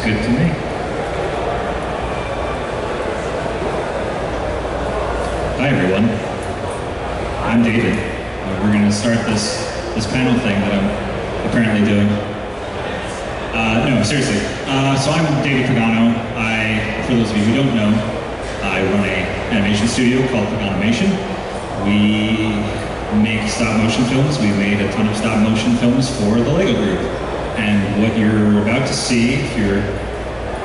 good to me. Hi everyone, I'm David. We're going to start this panel thing that I'm apparently doing. No, seriously. So I'm David Pagano. For those of you who don't know, I run an animation studio called Paganimation. We make stop motion films. We made a ton of stop motion films for the Lego Group. And what you're about to see, if you're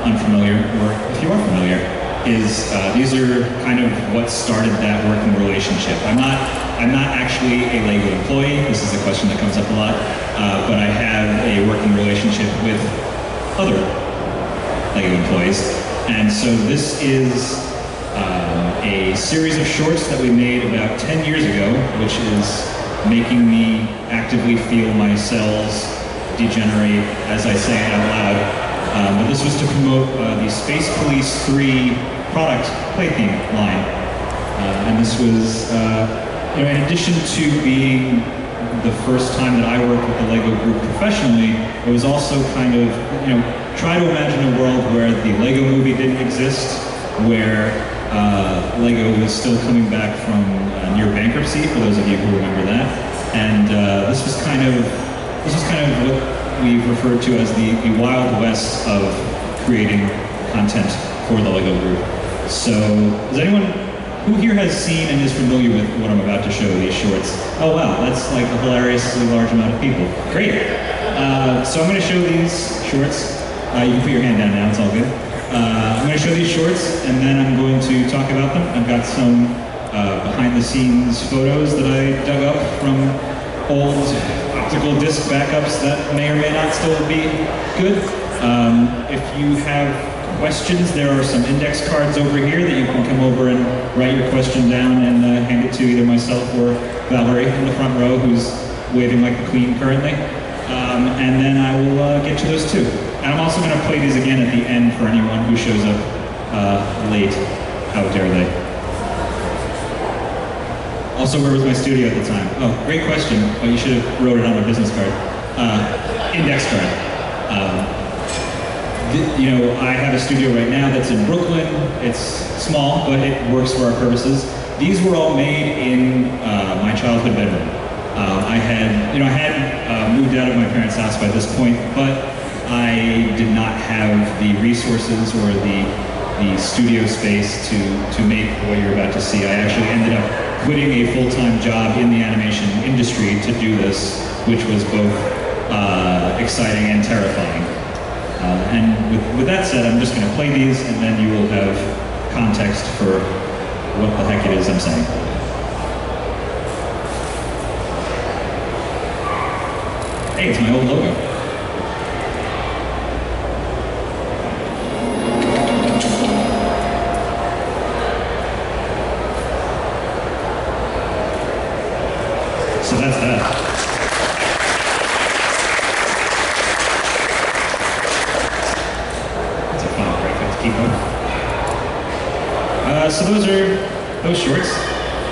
unfamiliar, or if you are familiar, is these are kind of what started that working relationship. I'm not actually a Lego employee. This is a question that comes up a lot, but I have a working relationship with other Lego employees. And so this is a series of shorts that we made about 10 years ago, which is making me actively feel my cells degenerate as I say it out loud. But this was to promote the Space Police 3 product play theme line. And this was, in addition to being the first time that I worked with the Lego Group professionally, it was also kind of, try to imagine a world where the Lego movie didn't exist, where Lego was still coming back from near bankruptcy, for those of you who remember that. And this was kind of what we've referred to as the Wild West of creating content for the Lego Group. So, does anyone who here has seen and is familiar with what I'm about to show, these shorts? Oh wow, that's like a hilariously large amount of people. Great. So I'm going to show these shorts. You can put your hand down now, it's all good. I'm going to show these shorts, and then I'm going to talk about them. I've got some behind-the-scenes photos that I dug up from old optical disc backups that may or may not still be good. If you have questions, there are some index cards over here that you can come over and write your question down and hand it to either myself or Valerie in the front row, who's waving like the Queen currently. And then I will get to those too. And I'm also going to play these again at the end for anyone who shows up late. How dare they? Also, where was my studio at the time? Oh, great question. Oh, you should have wrote it on a business card. Index card. I have a studio right now that's in Brooklyn. It's small, but it works for our purposes. These were all made in my childhood bedroom. I had moved out of my parents' house by this point, but I did not have the resources or the studio space to make what you're about to see. I actually ended up quitting a full-time job in the animation industry to do this, which was both exciting and terrifying. And with that said, I'm just going to play these, and then you will have context for what the heck it is I'm saying. Hey, it's my old logo. So that's that. That's a fun graphic to keep up. So those are those shorts.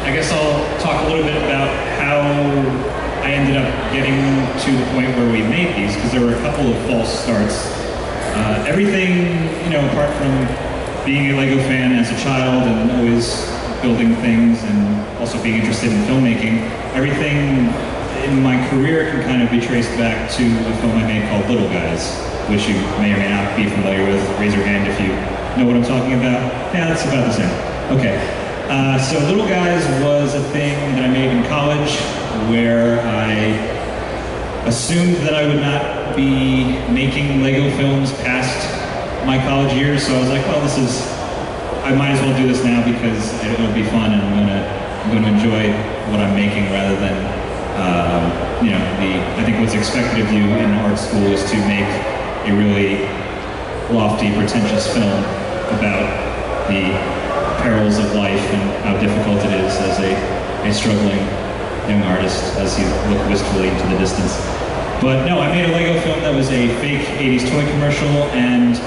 I guess I'll talk a little bit about how I ended up getting to the point where we made these, because there were a couple of false starts. Everything, apart from being a Lego fan as a child and always building things and also being interested in filmmaking, everything in my career can kind of be traced back to a film I made called Little Guys, which you may or may not be familiar with. Raise your hand if you know what I'm talking about. Yeah, that's about the same. Okay. So Little Guys was a thing that I made in college where I assumed that I would not be making Lego films past my college years, so I was like, well, I might as well do this now because it'll be fun and I'm going to enjoy what I'm making rather than, I think what's expected of you in art school is to make a really lofty, pretentious film about the perils of life and how difficult it is as a struggling young artist as you look wistfully into the distance. But no, I made a Lego film that was a fake 80s toy commercial, and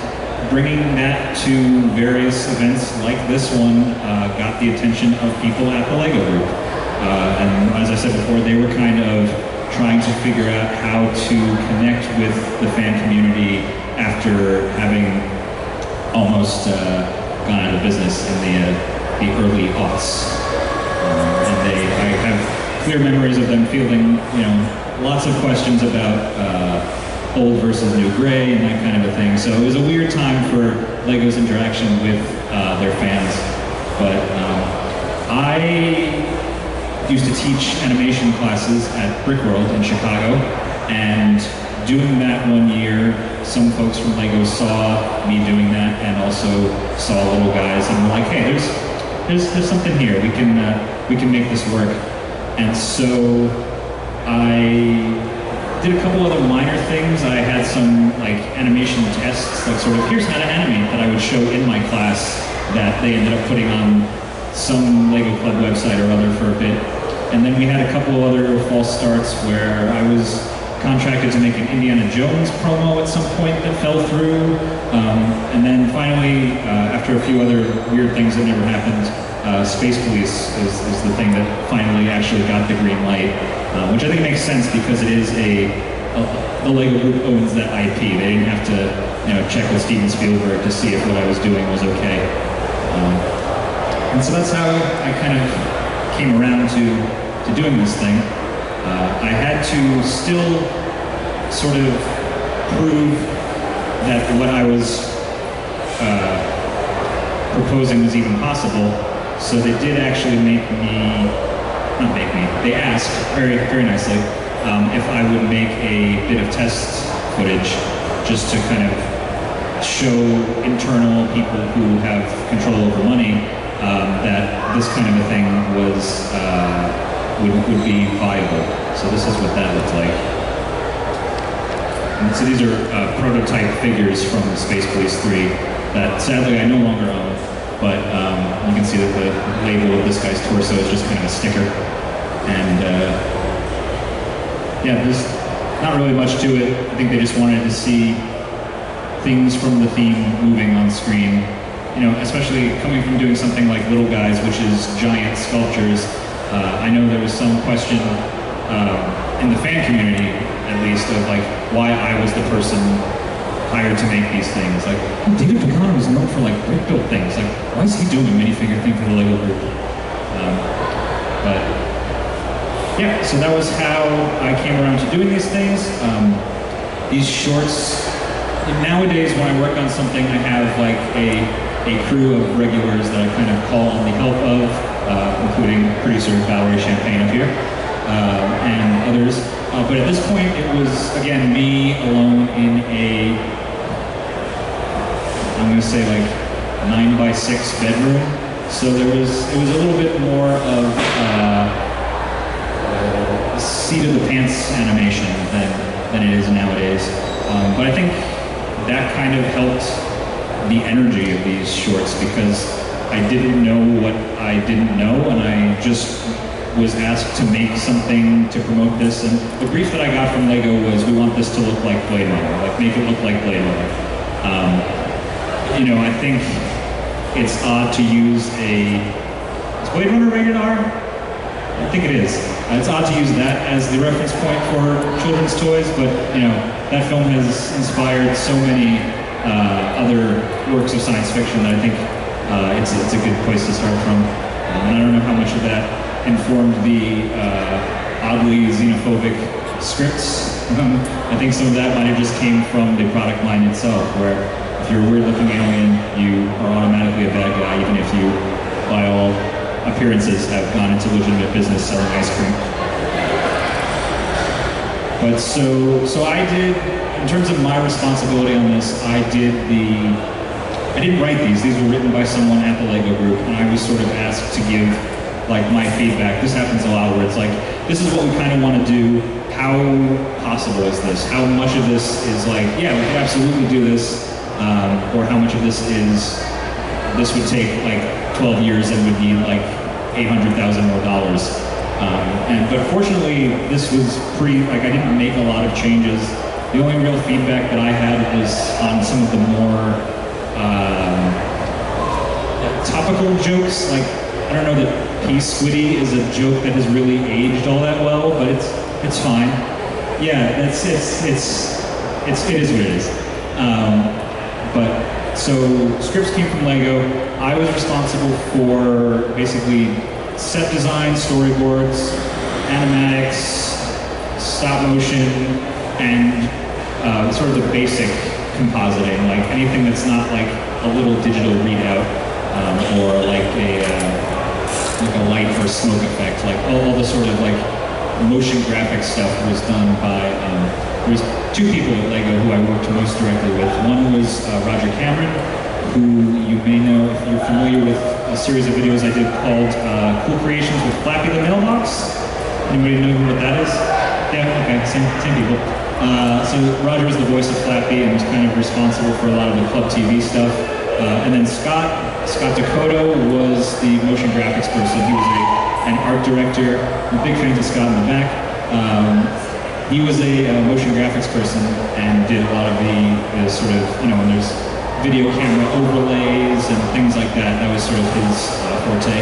bringing that to various events like this one got the attention of people at the Lego Group. And as I said before, they were kind of trying to figure out how to connect with the fan community after having almost gone out of business in the early aughts. I have clear memories of them fielding, lots of questions about old versus new gray and that kind of a thing. So it was a weird time for LEGO's interaction with their fans. But I used to teach animation classes at Brick World in Chicago, and doing that one year, some folks from LEGO saw me doing that and also saw little guys and were like, hey, there's something here. We can make this work. And so I did a couple other minor things. I had some animation tests, sort of here's how to animate, that I would show in my class that they ended up putting on some LEGO Club website or other for a bit. And then we had a couple other false starts where I was contracted to make an Indiana Jones promo at some point that fell through. And then finally, after a few other weird things that never happened, Space Police is the thing that finally actually got the green light, which I think makes sense because it is the LEGO group owns that IP. They didn't have to check with Steven Spielberg to see if what I was doing was okay. And so that's how I kind of came around to doing this thing. I had to still sort of prove that what I was proposing was even possible. So they did actually they asked very, very nicely if I would make a bit of test footage just to kind of show internal people who have control over money that this kind of a thing would be viable. So this is what that looked like. And so these are prototype figures from Space Police 3 that sadly I no longer own, but you can see that the label of this guy's torso is just kind of a sticker. And yeah, there's not really much to it. I think they just wanted to see things from the theme moving on screen. Especially coming from doing something like Little Guys, which is giant sculptures. I know there was some question in the fan community, at least, of why I was the person hired to make these things. David Picano is known for brick-built things. Why is he doing a minifigure thing for the LEGO group? But yeah, so that was how I came around to doing these things. These shorts. Nowadays, when I work on something, I have a crew of regulars that I kind of call on the help of, including producer Valerie Champagne up here, and others. But at this point, it was, again, me alone in I'm going to say 9x6 bedroom. So it was a little bit more of seat of the pants animation than it is nowadays. But I think that kind of helped the energy of these shorts because I didn't know what I didn't know, and I just was asked to make something to promote this. And the brief that I got from LEGO was, we want this to look like Blade Runner, make it look like Blade Runner. I think it's odd to use is Blade Runner rated R? I think it is. It's odd to use that as the reference point for children's toys, but that film has inspired so many other works of science fiction that I think it's a good place to start from. And I don't know how much of that informed the oddly xenophobic scripts. I think some of that might have just came from the product line itself, where if you're a weird-looking alien, you are automatically a bad guy, even if you, by all appearances, have gone into legitimate business selling ice cream. But so I did, in terms of my responsibility on this, I didn't write these. These were written by someone at the LEGO group, and I was sort of asked to give my feedback. This happens a lot where it's this is what we kind of want to do. How possible is this? How much of this is yeah, we could absolutely do this, or how much of this would take 12 years and would need $800,000 more. But fortunately, this was I didn't make a lot of changes. The only real feedback that I had was on some of the more topical jokes. I don't know that Pea Squiddy is a joke that has really aged all that well, but it's fine. Yeah, it is what it is. But so scripts came from Lego. I was responsible for basically set design, storyboards, animatics, stop motion, and sort of the basic compositing, like anything that's not like a little digital readout or like a light or smoke effect. Like all the sort of like motion graphic stuff was done by there was two people at Lego who I worked most directly with. One was Roger Cameron, who you may know if you're familiar with a series of videos I did called Cool Creations with Flappy the Mailbox. Anybody know what that is? Yeah, okay, same people. So Roger was the voice of Flappy and was kind of responsible for a lot of the Club TV stuff. And then Scott Dakota was the motion graphics person. He was an art director. I'm big fans of Scott in the back. He was a motion graphics person and did a lot of the sort of, when there's video camera overlays and things like that, that was sort of his forte.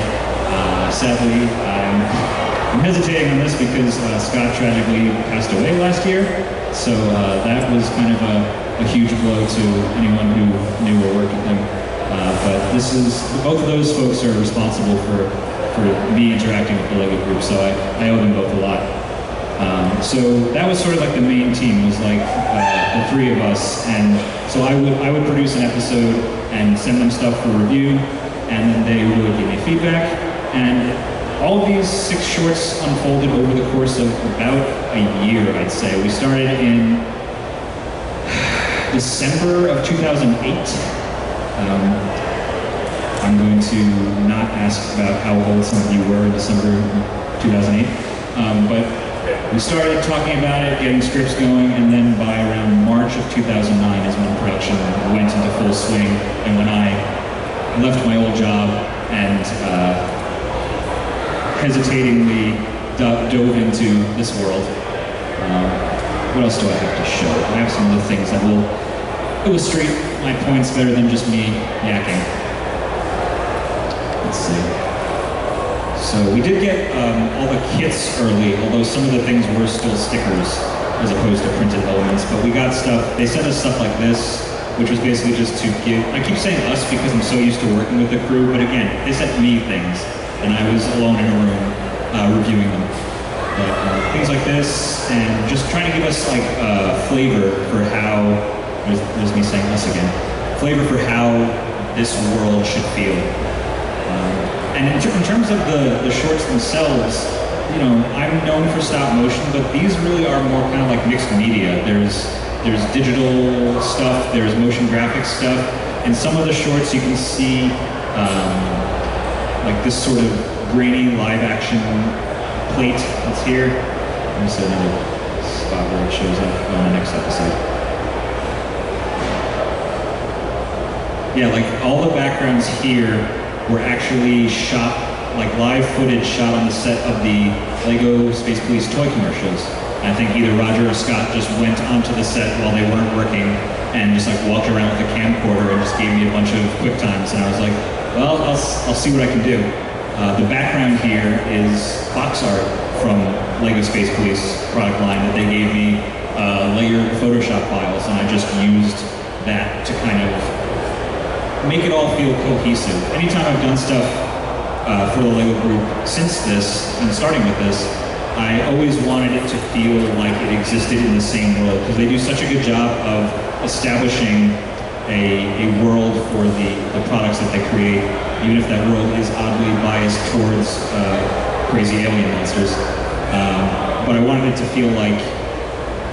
Sadly, I'm hesitating on this because Scott tragically passed away last year, so that was kind of a huge blow to anyone who knew or worked with him. But both of those folks are responsible for me interacting with the Lego group, so I owe them both a lot. So that was sort of like the main team, was like the three of us, and so I would produce an episode and send them stuff for review, and then they would give me feedback, and all of these 6 shorts unfolded over the course of about a year, I'd say. We started in December of 2008. I'm going to not ask about how old some of you were in December 2008, but we started talking about it, getting scripts going, and then by around March of 2009 is when production went into full swing, and when I left my old job and hesitatingly dove into this world. What else do I have to show? I have some of the things that will illustrate my points better than just me yakking. Let's see. So we did get all the kits early, although some of the things were still stickers as opposed to printed elements, but we got stuff, they sent us stuff like this, which was basically just to give, I keep saying us because I'm so used to working with the crew, but again, they sent me things, and I was alone in a room reviewing them. But things like this, and just trying to give us like flavor for how, there's me saying us again, flavor for how this world should feel. And in terms of the shorts themselves, I'm known for stop motion, but these really are more kind of like mixed media. There's digital stuff, there's motion graphics stuff, and some of the shorts you can see like this sort of grainy live action plate that's here. Let me see another spot where it shows up on the next episode. Yeah, like all the backgrounds here were actually shot, like live footage shot on the set of the Lego Space Police toy commercials. And I think either Roger or Scott just went onto the set while they weren't working and just like walked around with a camcorder and just gave me a bunch of quick times. And I was like, well, I'll see what I can do. The background here is box art from Lego Space Police product line that they gave me layered Photoshop files, and I just used that to kind of make it all feel cohesive. Anytime I've done stuff for the Lego group since this, and starting with this, I always wanted it to feel like it existed in the same world, because they do such a good job of establishing a world for the products that they create, even if that world is oddly biased towards crazy alien monsters. But I wanted it to feel like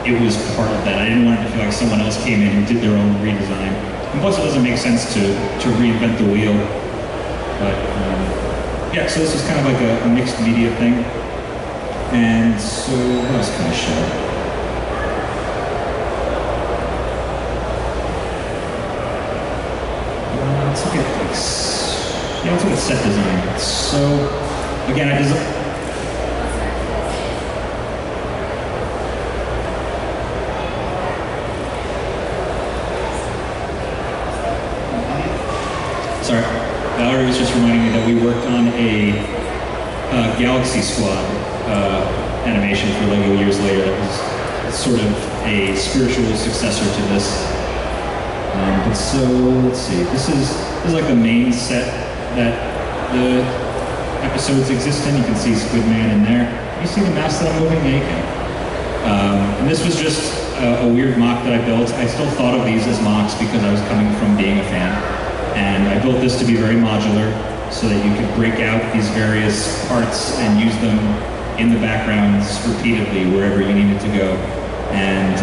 it was part of that. I didn't want it to feel like someone else came in and did their own redesign. And plus it doesn't make sense to reinvent the wheel. But yeah, so this is kind of like a mixed media thing. And so what else can I show? Let's look at set design. So again, I designed. Sorry, Valerie was just reminding me that we worked on a Galaxy Squad animation for Lego years later that was sort of a spiritual successor to this. But so, let's see, this is like the main set that the episodes exist in. You can see Squid Man in there. You see the mouse that I'm moving? Yeah, you can. And this was just a weird mock that I built. I still thought of these as mocks because I was coming from being a fan. And I built this to be very modular so that you could break out these various parts and use them in the backgrounds repeatedly wherever you needed to go. And,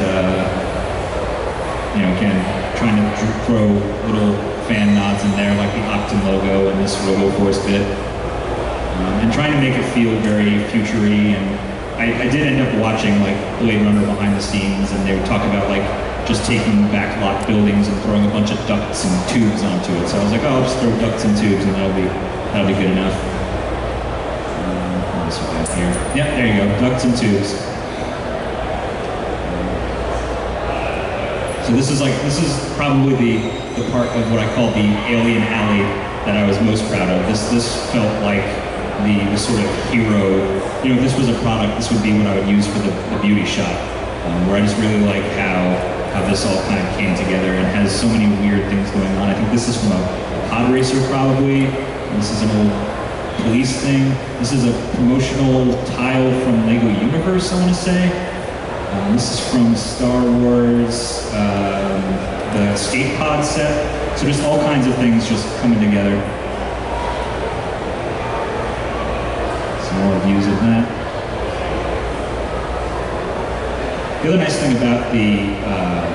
you know, again, trying to throw little fan nods in there like the Optim logo and this RoboForce bit. And trying to make it feel very future-y, and I did end up watching like Blade Runner behind the scenes, and they would talk about like just taking backlot buildings and throwing a bunch of ducts and tubes onto it. So I was like, oh, I'll just throw ducts and tubes and that'll be good enough. This one down here. Yeah, there you go, ducts and tubes. So this is probably the part of what I call the alien alley that I was most proud of. This felt like the sort of hero. You know, if this was a product, this would be what I would use for the beauty shot, where I just really like how this all kind of came together and has so many weird things going on. I think this is from a pod racer probably. This is an old police thing. This is a promotional tile from Lego Universe, I want to say. This is from Star Wars, the skate pod set. So just all kinds of things just coming together. Some more views of that. The other nice thing about the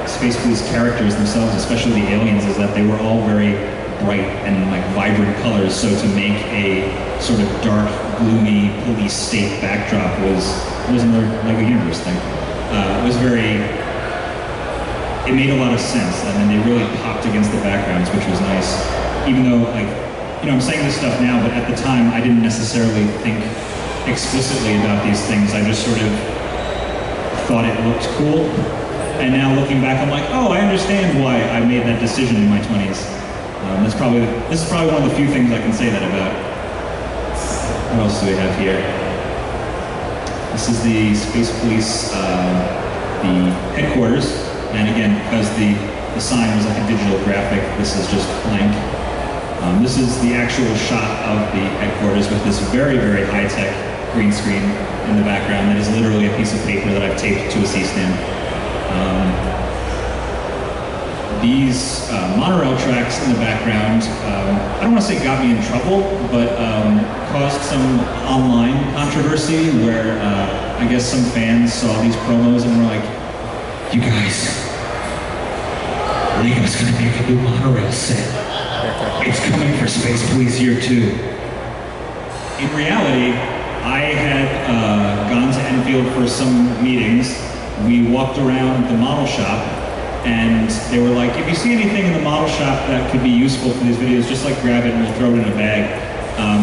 Space Police characters themselves, especially the aliens, is that they were all very bright and like vibrant colors. So to make a sort of dark, gloomy police state backdrop was another Lego Universe thing. It made a lot of sense, and then they really popped against the backgrounds, which was nice. Even though, like, you know, I'm saying this stuff now, but at the time I didn't necessarily think explicitly about these things. I just sort of thought it looked cool. And now looking back, I'm like, oh, I understand why I made that decision in my 20s. This is probably one of the few things I can say that about. What else do we have here? This is the Space Police, the headquarters. And again, because the sign was like a digital graphic, this is just blank. This is the actual shot of the headquarters with this very, very high-tech green screen in the background that is literally a piece of paper that I've taped to a C-stand. These monorail tracks in the background, I don't want to say got me in trouble, but caused some online controversy where I guess some fans saw these promos and were like, you guys, Lego's gonna make a new monorail set. It's coming for Space Police Year 2. In reality, I had gone to Enfield for some meetings. We walked around the model shop, and they were like, if you see anything in the model shop that could be useful for these videos, just like grab it and we'll throw it in a bag.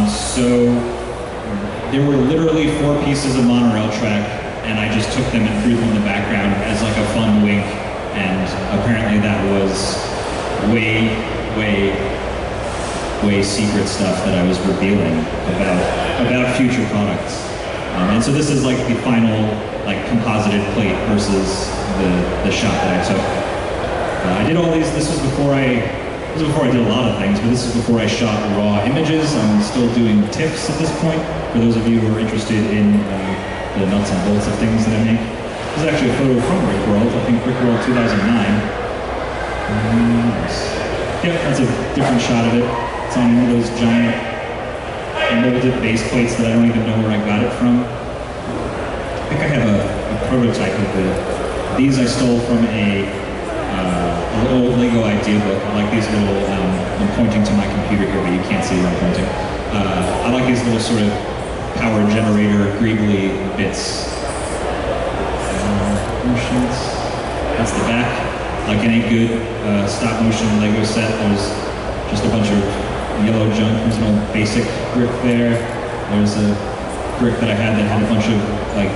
So there were literally 4 pieces of monorail track, and I just took them and threw them in the background as like a fun wink. And apparently that was way, way, way secret stuff that I was revealing about future products. And so this is like the final like composited plate versus the shot that I took. I did all these. This was before I did a lot of things, but this is before I shot raw images. I'm still doing TIFFs at this point. For those of you who are interested in the nuts and bolts of things that I make. This is actually a photo from Brickworld. I think Brickworld 2009. Yep, that's a different shot of it. It's on one of those giant molded base plates that I don't even know where I got it from. I think I have a prototype of these I stole from an old Lego idea book. I like these little, I'm pointing to my computer here, but you can't see where I'm pointing. I like these little sort of power generator greebly bits. That's the back. Like any good stop motion Lego set, there's just a bunch of yellow junk. There's an old basic brick there. There's a brick that I had that had a bunch of like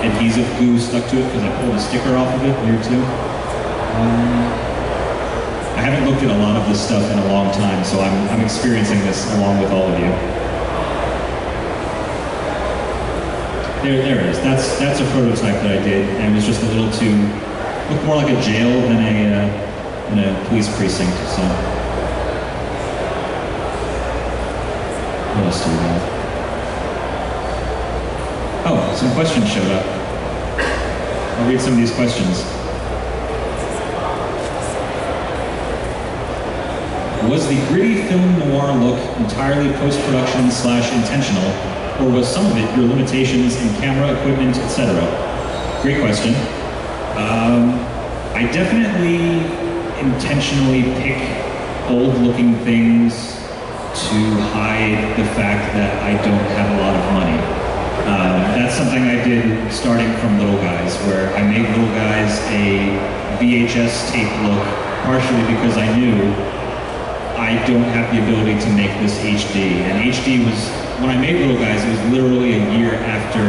adhesive glue stuck to it because I pulled a sticker off of it here too. I haven't looked at a lot of this stuff in a long time, so I'm experiencing this along with all of you. There it is. That's a prototype that I did, and it was just a little too, looked more like a jail than in a police precinct. So what else do we have? Oh, some questions showed up. I'll read some of these questions. Was the gritty film noir look entirely post-production / intentional, or was some of it your limitations in camera, equipment, etc.? Great question. I definitely intentionally pick old-looking things to hide the fact that I don't have a lot of money. That's something I did starting from Little Guys, where I made Little Guys a VHS tape look, partially because I knew I don't have the ability to make this HD. And HD was, when I made Little Guys, it was literally a year after,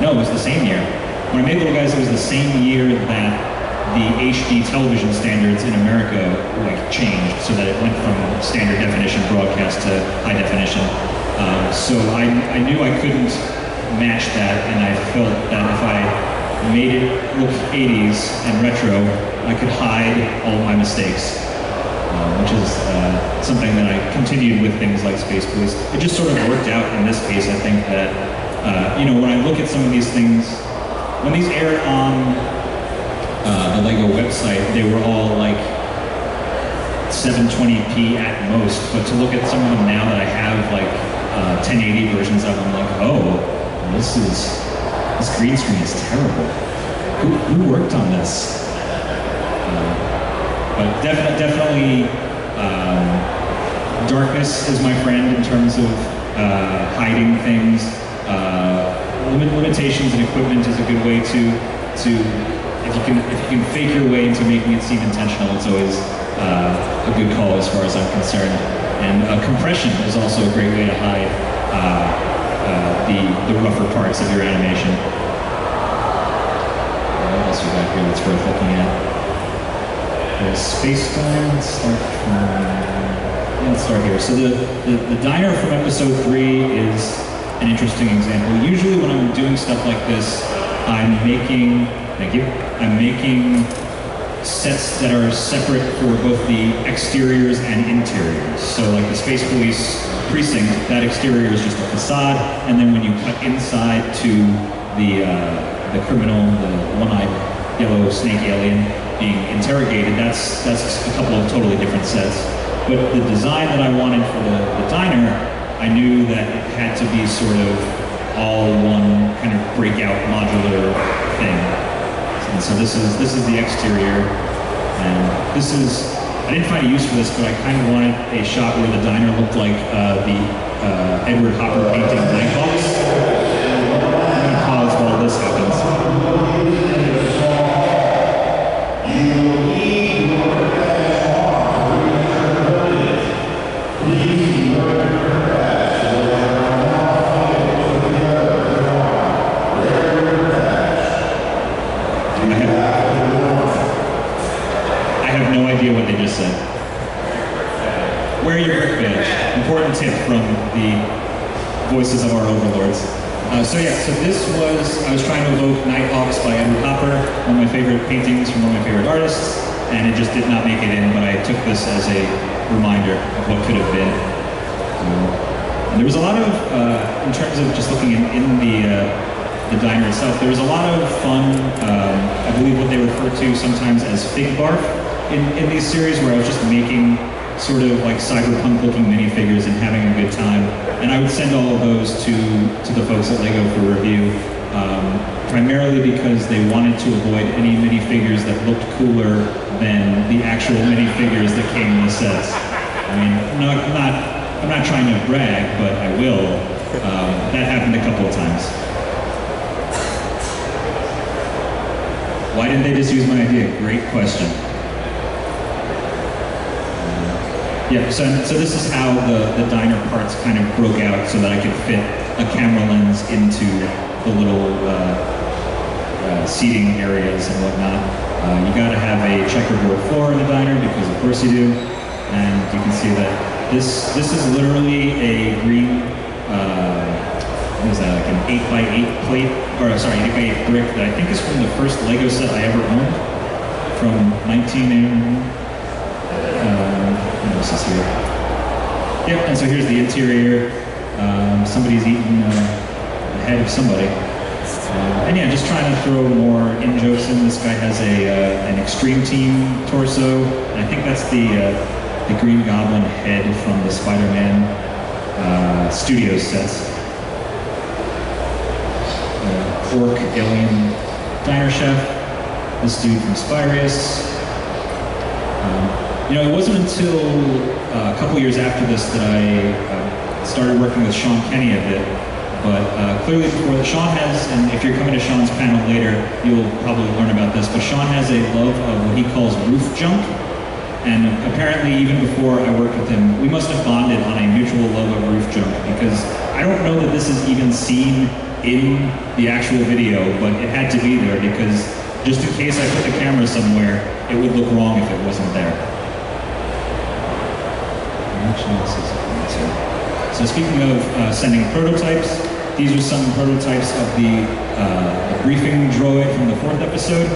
no, it was the same year. When I made Little Guys, it was the same year that the HD television standards in America changed, so that it went from standard definition broadcast to high definition. So I knew I couldn't match that, and I felt that if I made it look 80s and retro, I could hide all my mistakes. Which is something that I continued with things like Space Police. It just sort of worked out in this case. I think that, when I look at some of these things, when these aired on the LEGO website, they were all like 720p at most, but to look at some of them now that I have like 1080 versions of them, I'm like, oh, this green screen is terrible. Who worked on this? But definitely, darkness is my friend in terms of hiding things. Limitations and equipment is a good way to if you can fake your way into making it seem intentional, it's always a good call as far as I'm concerned. And compression is also a great way to hide the rougher parts of your animation. What else we got here that's worth looking at? There's space-time. Let's start here. So the diner from episode 3 is an interesting example. Usually when I'm doing stuff like this, I'm making sets that are separate for both the exteriors and interiors. So like the Space Police precinct, that exterior is just a facade, and then when you cut inside to the criminal, the one-eyed yellow snake alien being interrogated, that's a couple of totally different sets. But the design that I wanted for the diner, I knew that it had to be sort of all one kind of breakout modular thing. And so this is the exterior, and this is, I didn't find a use for this, but I kind of wanted a shot where the diner looked like the Edward Hopper painting Nighthawks. I'm gonna pause while this happens. What they just said. Wear your brick badge. Important tip from the voices of our overlords. So this was, I was trying to evoke Nighthawks by Edward Hopper, one of my favorite paintings from one of my favorite artists, and it just did not make it in, but I took this as a reminder of what could have been. And there was a lot of, in terms of just looking in the diner itself, there was a lot of fun, I believe what they refer to sometimes as fig barf, in these series, where I was just making sort of like cyberpunk looking minifigures and having a good time. And I would send all of those to the folks at LEGO for review, primarily because they wanted to avoid any minifigures that looked cooler than the actual minifigures that came in the sets. I mean, I'm not trying to brag, but I will. That happened a couple of times. Why didn't they just use my idea? Great question. Yeah, so this is how the diner parts kind of broke out so that I could fit a camera lens into the little seating areas and whatnot. You gotta have a checkerboard floor in the diner because of course you do. And you can see that this is literally a green, what is that, like an 8x8 plate, or sorry, 8x8 brick that I think is from the first LEGO set I ever owned from 1980. What else is here? Yep, and so here's the interior. Somebody's eating the head of somebody. And yeah, just trying to throw more in-jokes in. This guy has an Extreme Team torso, and I think that's the Green Goblin head from the Spider-Man Studios sets. Orc alien diner chef. This dude from Spyrius. You know, it wasn't until a couple years after this that I started working with Sean Kenny a bit. But clearly before, Sean has, and if you're coming to Sean's panel later, you'll probably learn about this, but Sean has a love of what he calls roof junk. And apparently even before I worked with him, we must have bonded on a mutual love of roof junk, because I don't know that this is even seen in the actual video, but it had to be there because just in case I put the camera somewhere, it would look wrong if it wasn't there. So speaking of sending prototypes, these are some prototypes of the briefing droid from the 4th episode.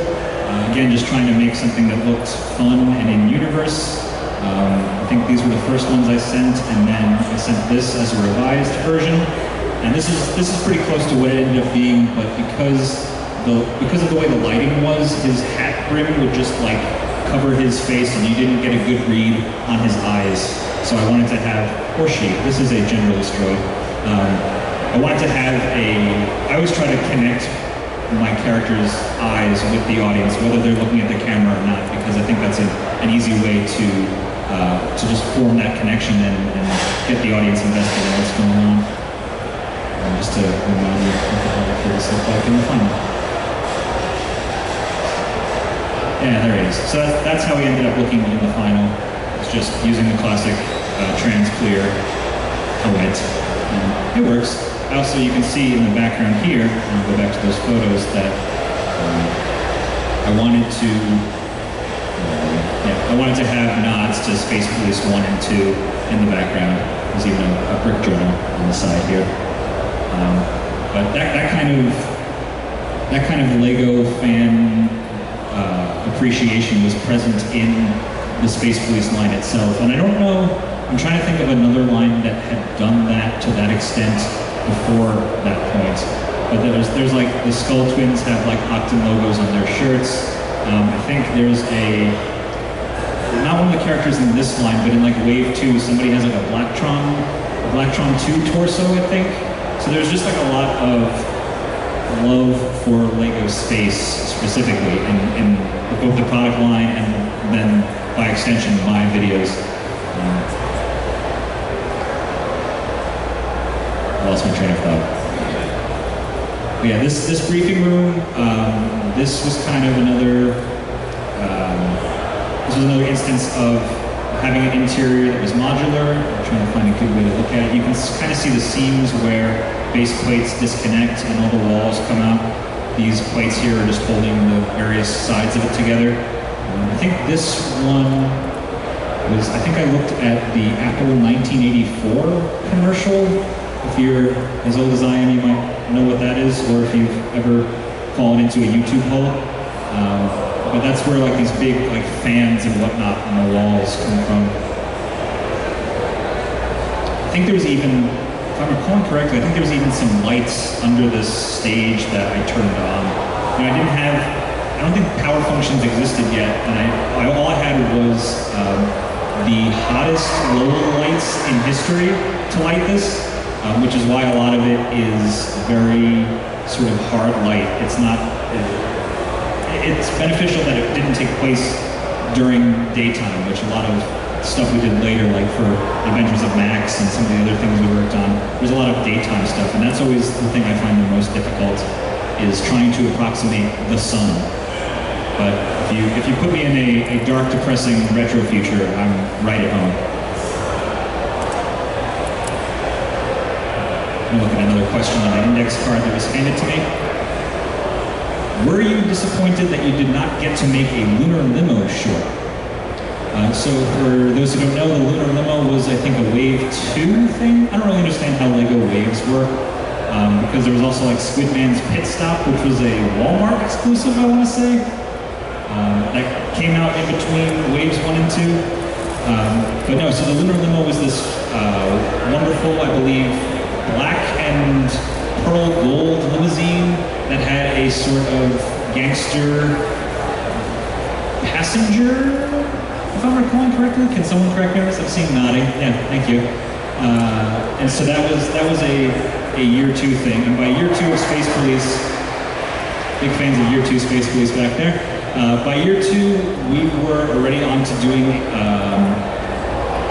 Again, just trying to make something that looked fun and in universe. I think these were the first ones I sent, and then I sent this as a revised version. And this is pretty close to what it ended up being, but because of the way the lighting was, his hat brim would just like cover his face, and you didn't get a good read on his eyes. So I wanted to have, or she, this is a generalist droid. I wanted to have I always try to connect my character's eyes with the audience, whether they're looking at the camera or not, because I think that's an easy way to just form that connection and get the audience invested in what's going on. And just to remind you what the character this looked like in the final. Yeah, there it is. So that's how we ended up looking in the final. It's just using the classic trans clear helmet. It works. Also, you can see in the background here, and I'll go back to those photos, that I wanted to have nods to Space Police 1 and 2 in the background. There's even a brick journal on the side here. But that kind of Lego fan appreciation was present in the Space Police line itself. And I don't know, I'm trying to think of another line that had done that to that extent before that point. But there's like, the Skull Twins have like Octon logos on their shirts. I think there's not one of the characters in this line, but in like Wave 2, somebody has like a Blacktron 2 torso, I think. So there's just like a lot of love for Lego space specifically in both the product line and then by extension my videos. I lost my train of thought. But yeah, this briefing room, this was kind of another instance of having an interior that was modular. I'm trying to find a good way to look at it. You can kind of see the seams where base plates disconnect and all the walls come out. These plates here are just holding the various sides of it together. I think this one was, I think I looked at the Apple 1984 commercial. If you're as old as I am, you might know what that is, or if you've ever fallen into a YouTube hole. But that's where like these big like fans and whatnot on the walls come from. I think there was even, if I'm recalling correctly, I think there was even some lights under this stage that I turned on. You know, I don't think power functions existed yet, and all I had was the hottest lower lights in history to light this, which is why a lot of it is very sort of hard light. It's beneficial that it didn't take place during daytime, which a lot of stuff we did later, like for Adventures of Max and some of the other things we worked on, there's a lot of daytime stuff, and that's always the thing I find the most difficult, is trying to approximate the sun. But if you put me in a dark, depressing retro future, I'm right at home. I'm gonna look at another question on the index card that was handed to me. Were you disappointed that you did not get to make a Lunar Limo short? So for those who don't know, the Lunar Limo was, I think, a Wave 2 thing. I don't really understand how Lego waves work, because there was also like Squidman's Pit Stop, which was a Walmart exclusive, I want to say. That came out in between Waves 1 and 2. But no, so the Lunar Limo was this wonderful, I believe, black and pearl gold limousine that had a sort of gangster passenger, if I'm recalling correctly. Can someone correct me on this? I've seen nodding. Yeah, thank you. And so that was a year 2 thing. And by year 2 of Space Police, big fans of year 2 Space Police back there. By year 2, we were already on to doing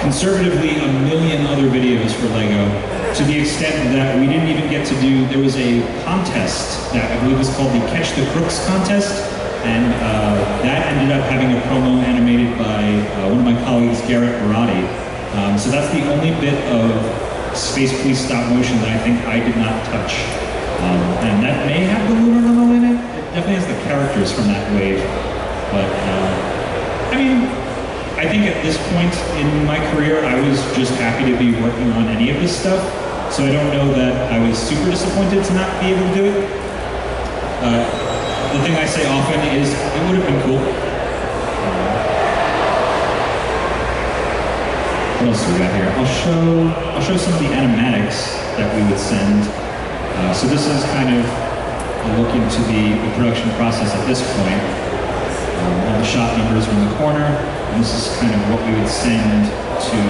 conservatively a million other videos for LEGO, to the extent that we didn't even get to do, there was a contest that I believe was called the Catch the Crooks contest, and that ended up having a promo animated by one of my colleagues, Garrett Barati. So that's the only bit of Space Police stop motion that I think I did not touch. And that may have the Lunar Limo in it. It definitely has the characters from that wave. But, I mean, I think at this point in my career, I was just happy to be working on any of this stuff. So I don't know that I was super disappointed to not be able to do it. The thing I say often is, it would have been cool. What else do we got here? I'll show some of the animatics that we would send. So this is kind of a look into the production process at this point. All the shot numbers are in the corner, and this is kind of what we would send to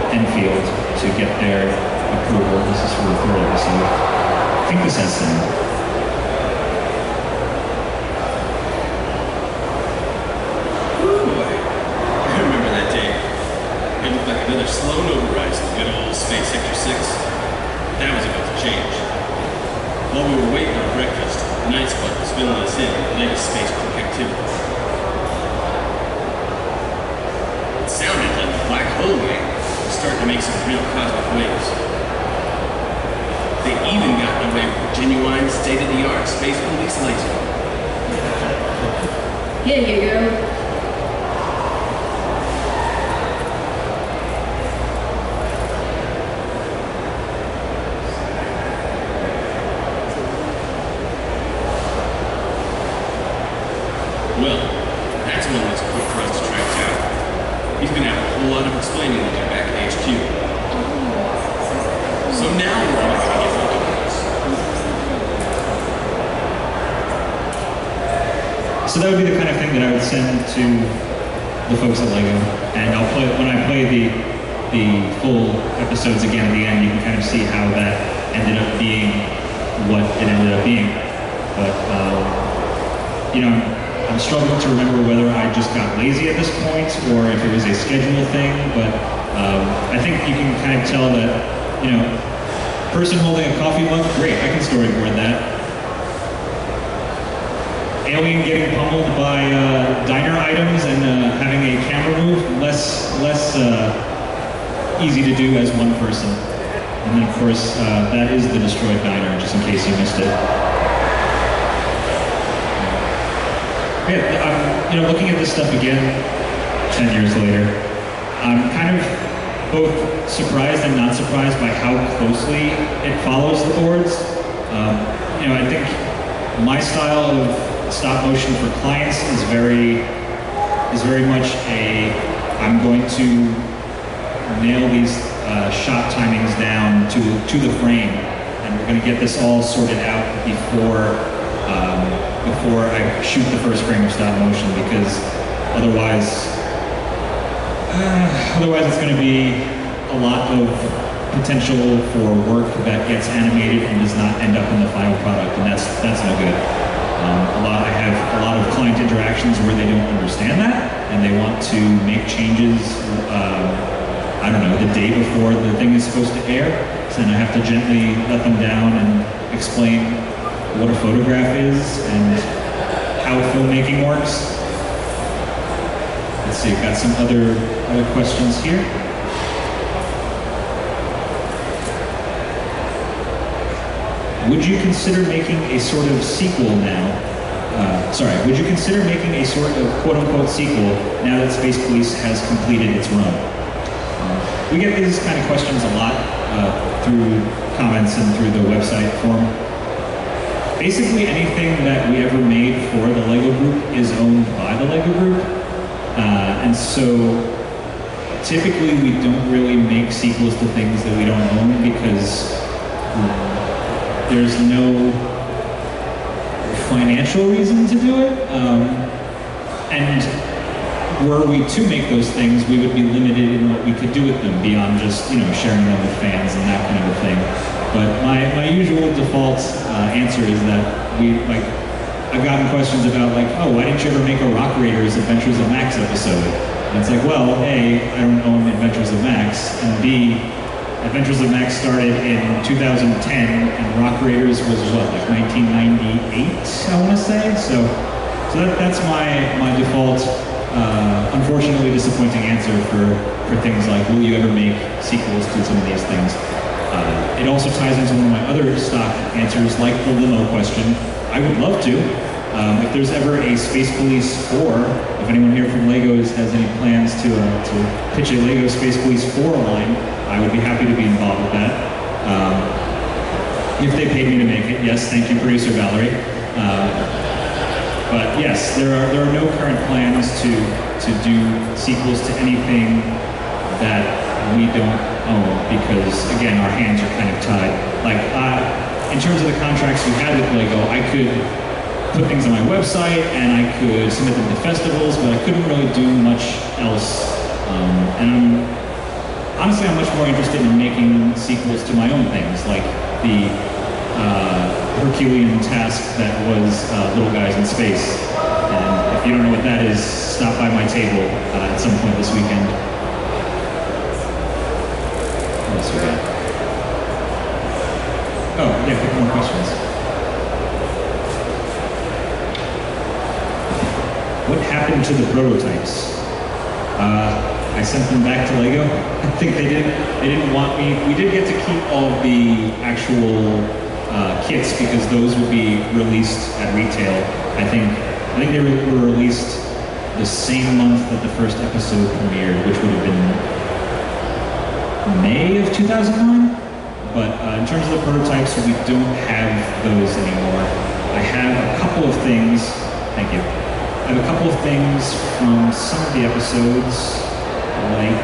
Enfield to get their approval. This is for the 3rd episode. I think this has sound. I remember that day. It looked like another Sloan overrise in good old Space Sector 6. That was about to change. While we were waiting on breakfast, the night squad was filling us in with the latest space activity. It sounded like the Black Hole Gang was starting to make some real cosmic waves. They even got away with genuine, state-of-the-art Space Police laser. Here you go. Well, that's one that's quick for us to track down. He's gonna have a whole lot of explaining to do back at HQ. So now we're gonna get looking at this. So that would be the kind of thing that I would send to the folks at LEGO. And I'll play, when I play the full episodes again at the end, you can kind of see how that ended up being what it ended up being. But, you know, I'm struggling to remember whether I just got lazy at this point or if it was a schedule thing, but I think you can kind of tell that, you know, person holding a coffee mug, great, I can storyboard that. Alien getting pummeled by diner items and having a camera move, less easy to do as one person. And then of course, that is the destroyed diner, just in case you missed it. Yeah, you know, looking at this stuff again, 10 years later, I'm kind of both surprised and not surprised by how closely it follows the boards. You know, I think my style of stop motion for clients is very much I'm going to nail these shot timings down to the frame, and we're going to get this all sorted out before I shoot the first frame of stop motion, because otherwise it's going to be a lot of potential for work that gets animated and does not end up in the final product, and that's no good. I have a lot of client interactions where they don't understand that, and they want to make changes, I don't know, the day before the thing is supposed to air, so then I have to gently let them down and explain what a photograph is and how filmmaking works. Let's see, I've got some other questions here. Would you consider making a sort of sequel now? Would you consider making a sort of quote-unquote sequel now that Space Police has completed its run? We get these kind of questions a lot through comments and through the website forum. Basically anything that we ever made for the LEGO Group is owned by the LEGO Group. And so typically we don't really make sequels to things that we don't own because there's no financial reason to do it. And were we to make those things, we would be limited in what we could do with them beyond just, you know, sharing them with fans and that kind of a thing. But my usual default answer is that I've gotten questions about like, oh, why didn't you ever make a Rock Raiders Adventures of Max episode? And it's like, well, A, I don't own Adventures of Max, and B, Adventures of Max started in 2010, and Rock Raiders was what, like 1998, I want to say? So that's my default, unfortunately disappointing answer for things like, will you ever make sequels to some of these things? It also ties into one of my other stock answers, like the limo question. I would love to. If there's ever a Space Police 4, if anyone here from Legos has any plans to pitch a Lego Space Police 4 line, I would be happy to be involved with that. If they paid me to make it, yes, thank you, producer Valerie. But yes, there are no current plans to do sequels to anything that we don't own because, again, our hands are kind of tied. Like, in terms of the contracts we had with Lego, I could put things on my website and I could submit them to festivals, but I couldn't really do much else. And honestly, I'm much more interested in making sequels to my own things, like the Herculean task that was Little Guys in Space. And if you don't know what that is, stop by my table at some point this weekend. What else we got? Oh, yeah, a couple more questions. What happened to the prototypes? I sent them back to Lego. I think they didn't want me. We did get to keep all of the actual kits because those would be released at retail. I think they were released the same month that the first episode premiered, which would have been May of 2009. But in terms of the prototypes, we don't have those anymore. I have a couple of things. Thank you. I have a couple of things from some of the episodes, like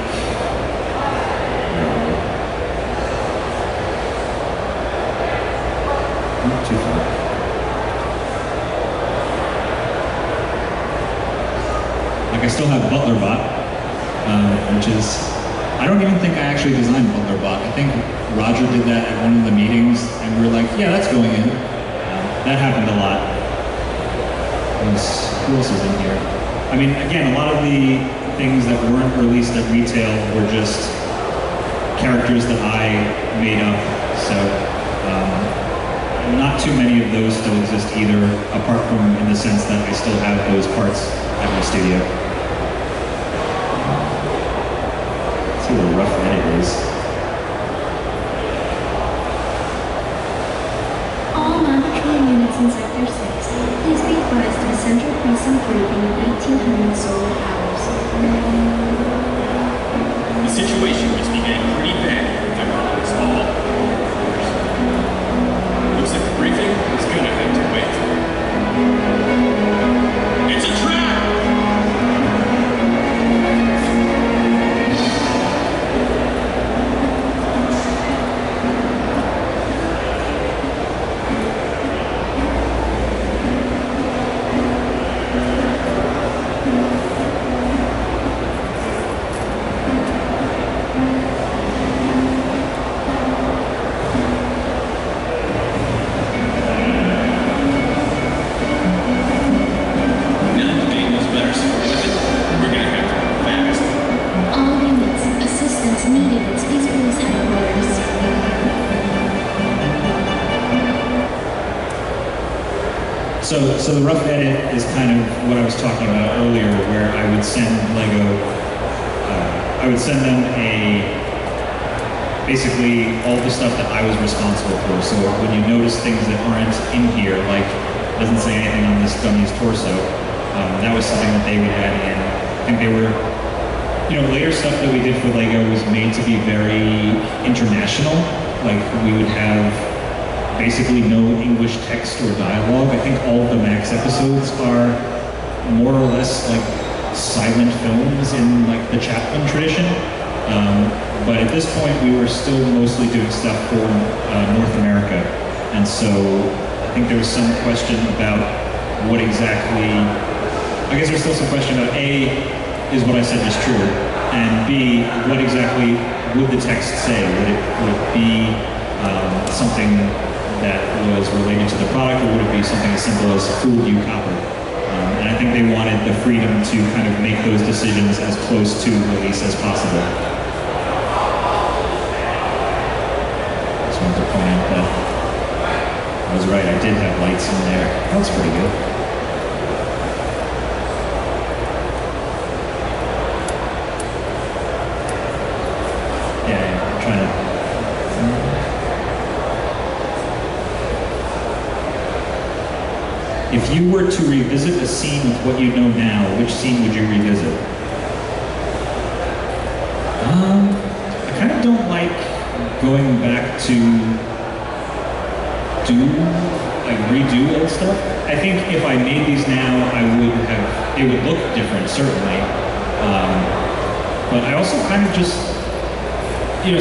not too far. Like I still have ButlerBot, which is, I don't even think I actually designed ButlerBot. I think Roger did that at one of the meetings, and we were like, yeah, that's going in. That happened a lot. Who else is in here? I mean, again, a lot of the things that weren't released at retail were just characters that I made up. So not too many of those still exist either, apart from in the sense that I still have those parts at my studio. Let's see what a rough edit is. All non-patrol units in Sector 6, please be advised of a central precinct briefing at 1800 solar hours. The situation was getting pretty bad if everyone was all orders. Looks like the briefing is gonna have to wait. It's a trap! So the rough edit is kind of what I was talking about earlier, where I would send Lego, I would send them basically all the stuff that I was responsible for. So when you notice things that aren't in here, like it doesn't say anything on this dummy's torso, that was something that they would add in. I think they were, later stuff that we did for Lego was made to be very international. Like we would have basically no English text or dialogue. I think all of the Max episodes are more or less like silent films in like the Chaplin tradition. But at this point, we were still mostly doing stuff for North America. And so I think there was some question about what exactly, I guess there's still some question about A, is what I said just true? And B, what exactly would the text say? Would it be something that was related to the product, or would it be something as simple as "fooled you, copper"? And I think they wanted the freedom to kind of make those decisions as close to release as possible. Just wanted to point out that I was right, I did have lights in there. That looks pretty good. Yeah, I'm trying to... If you were to revisit a scene with what you know now, which scene would you revisit? I kind of don't like going back to redo old stuff. I think if I made these now, it would look different, certainly. But I also kind of just,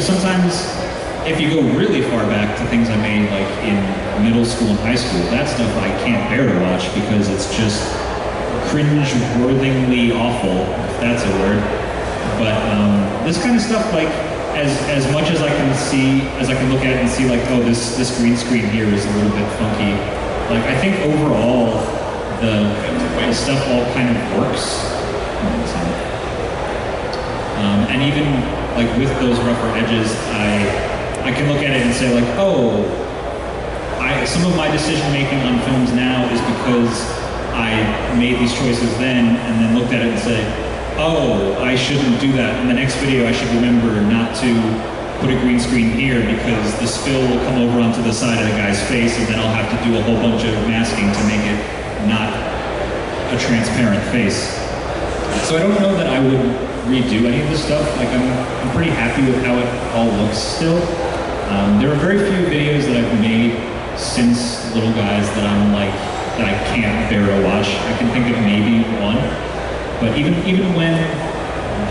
sometimes if you go really far back to things I made like in middle school and high school, that stuff I can't bear to watch because it's just cringe-worthingly awful, if that's a word. But this kind of stuff, like, as much as I can see, as I can look at it and see like, oh, this green screen here is a little bit funky. Like, I think overall, the stuff all kind of works. And even like with those rougher edges, I can look at it and say like, oh, some of my decision making on films now is because I made these choices then and then looked at it and said, oh, I shouldn't do that. In the next video, I should remember not to put a green screen here because the spill will come over onto the side of the guy's face and then I'll have to do a whole bunch of masking to make it not a transparent face. So I don't know that I would redo any of this stuff. Like, I'm pretty happy with how it all looks still. There are very few videos that I've made since Little Guys that that I can't bear to watch. I can think of maybe one, but even when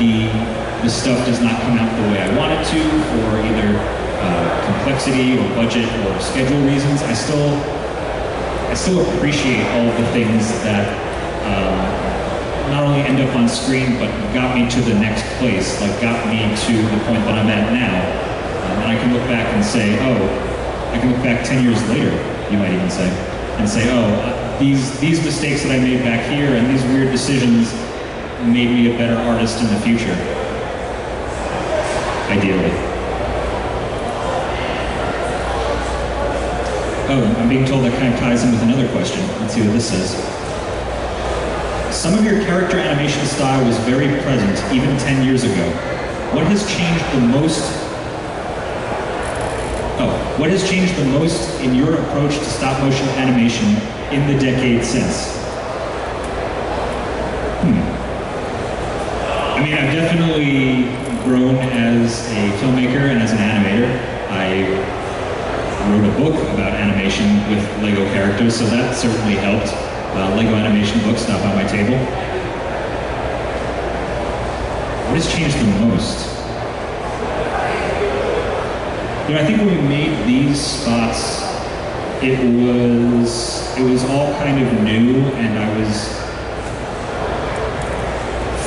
the stuff does not come out the way I want it to, for either complexity or budget or schedule reasons, I still appreciate all of the things that not only end up on screen, but got me to the next place, like got me to the point that I'm at now. And I can look back and say, oh, I can look back 10 years later, you might even say, and say, oh, these mistakes that I made back here and these weird decisions made me a better artist in the future. Ideally. Oh, I'm being told that kind of ties in with another question. Let's see what this says. Some of your character animation style was very present, even 10 years ago. What has changed the most? What has changed the most in your approach to stop-motion animation in the decade since? I mean, I've definitely grown as a filmmaker and as an animator. I wrote a book about animation with Lego characters, so that certainly helped. Lego animation books not by my table. What has changed the most? I think when we made these spots, it was all kind of new, and I was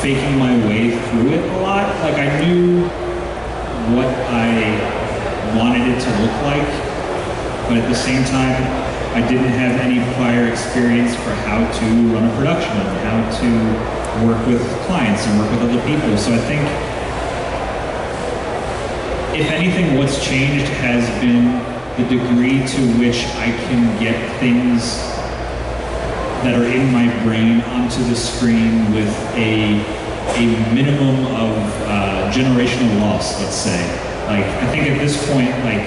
faking my way through it a lot. Like, I knew what I wanted it to look like, but at the same time, I didn't have any prior experience for how to run a production and how to work with clients and work with other people. So I think, if anything, what's changed has been the degree to which I can get things that are in my brain onto the screen with a minimum of generational loss, let's say. Like, I think at this point, like,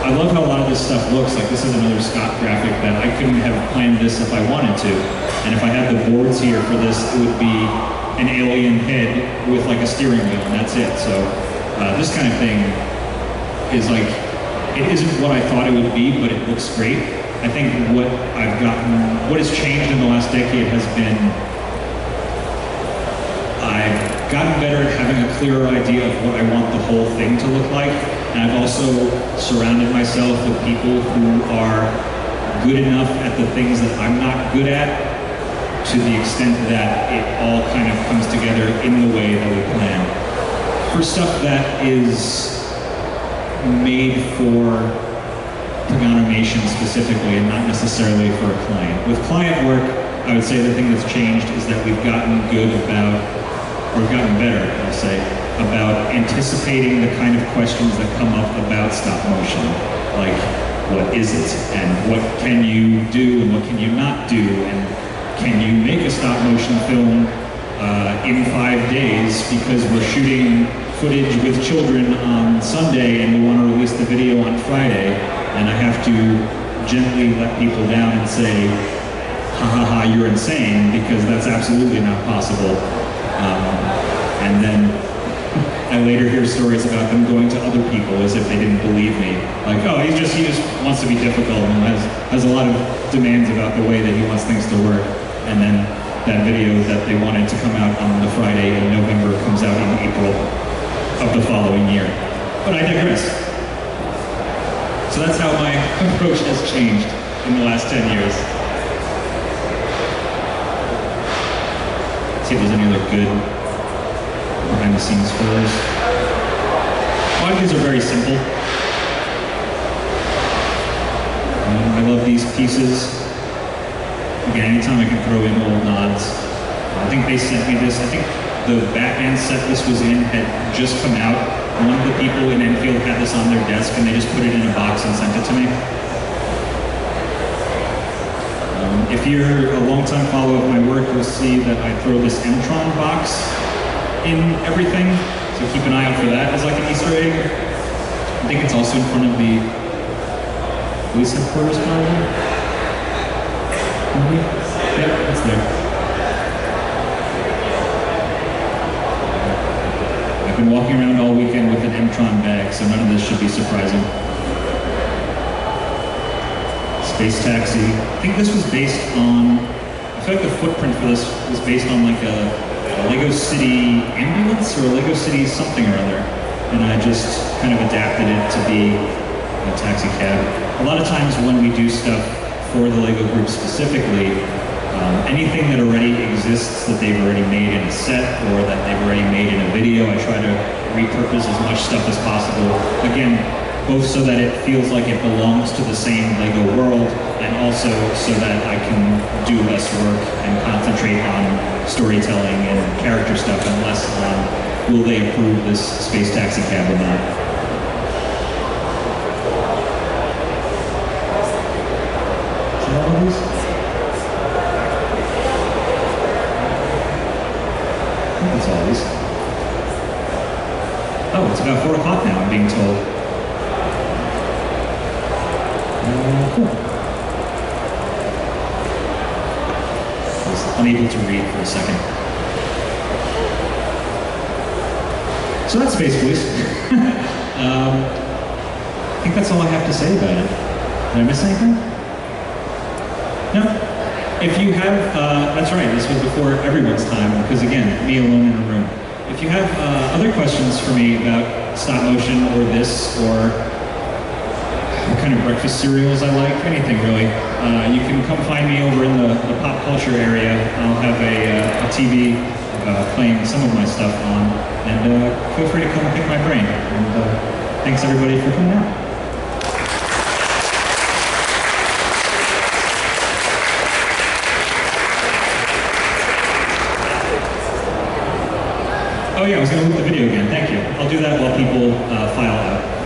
I love how a lot of this stuff looks. Like, this is another Scott graphic that I couldn't have planned this if I wanted to. And if I had the boards here for this, it would be an alien head with like a steering wheel, and that's it. So this kind of thing is like, it isn't what I thought it would be, but it looks great. I think what has changed in the last decade has been gotten better at having a clearer idea of what I want the whole thing to look like. And I've also surrounded myself with people who are good enough at the things that I'm not good at, to the extent that it all kind of comes together in the way that we plan. For stuff that is made for Paganimation specifically and not necessarily for a client. With client work, I would say the thing that's changed is that we've gotten good about, or we've gotten better, I'll say, about anticipating the kind of questions that come up about stop motion. Like, what is it? And what can you do and what can you not do? And can you make a stop motion film in 5 days because we're shooting footage with children on Sunday and we want to release the video on Friday, and I have to gently let people down and say, ha ha ha, you're insane, because that's absolutely not possible. And then I later hear stories about them going to other people as if they didn't believe me. Like, oh, he just wants to be difficult and has a lot of demands about the way that he wants things to work. And then that video that they wanted to come out on the Friday in November comes out in April of the following year. But I digress. So that's how my approach has changed in the last 10 years. Let's see if there's any other good behind the scenes photos. A lot of these are very simple. I love these pieces. Again, anytime I can throw in old nods. I think they sent me this. I think the Batman set this was in had just come out. One of the people in Enfield had this on their desk and they just put it in a box and sent it to me. If you're a long-time follower of my work, you'll see that I throw this M-Tron box in everything, so keep an eye out for that as like an Easter egg. I think it's also in front of the police headquarters, probably. Yep, it's there. I've been walking around all weekend with an M-Tron bag, so none of this should be surprising. Space Taxi. I think this was based on, I feel like the footprint for this was based on like a Lego City ambulance or a Lego City something or other. And I just kind of adapted it to be a taxi cab. A lot of times when we do stuff for the Lego group specifically, anything that already exists that they've already made in a set or that they've already made in a video, I try to repurpose as much stuff as possible. Again, both so that it feels like it belongs to the same Lego world, and also so that I can do less work and concentrate on storytelling and character stuff and less on will they approve this space taxi cab or not. Is that all of these? I think that's all of these. Oh, it's about 4 o'clock now, I'm being told. Cool. I was unable to read for a second. So that's Space Police. I think that's all I have to say about it. Did I miss anything? No? If you have, that's right, this was before everyone's time, because again, me alone in a room. If you have other questions for me about stop motion or this, or what kind of breakfast cereals I like, anything really, you can come find me over in the pop culture area. I'll have a TV playing some of my stuff on, and feel free to come pick my brain. And thanks everybody for coming out. Oh yeah, I was going to loop the video again. Thank you. I'll do that while people file out.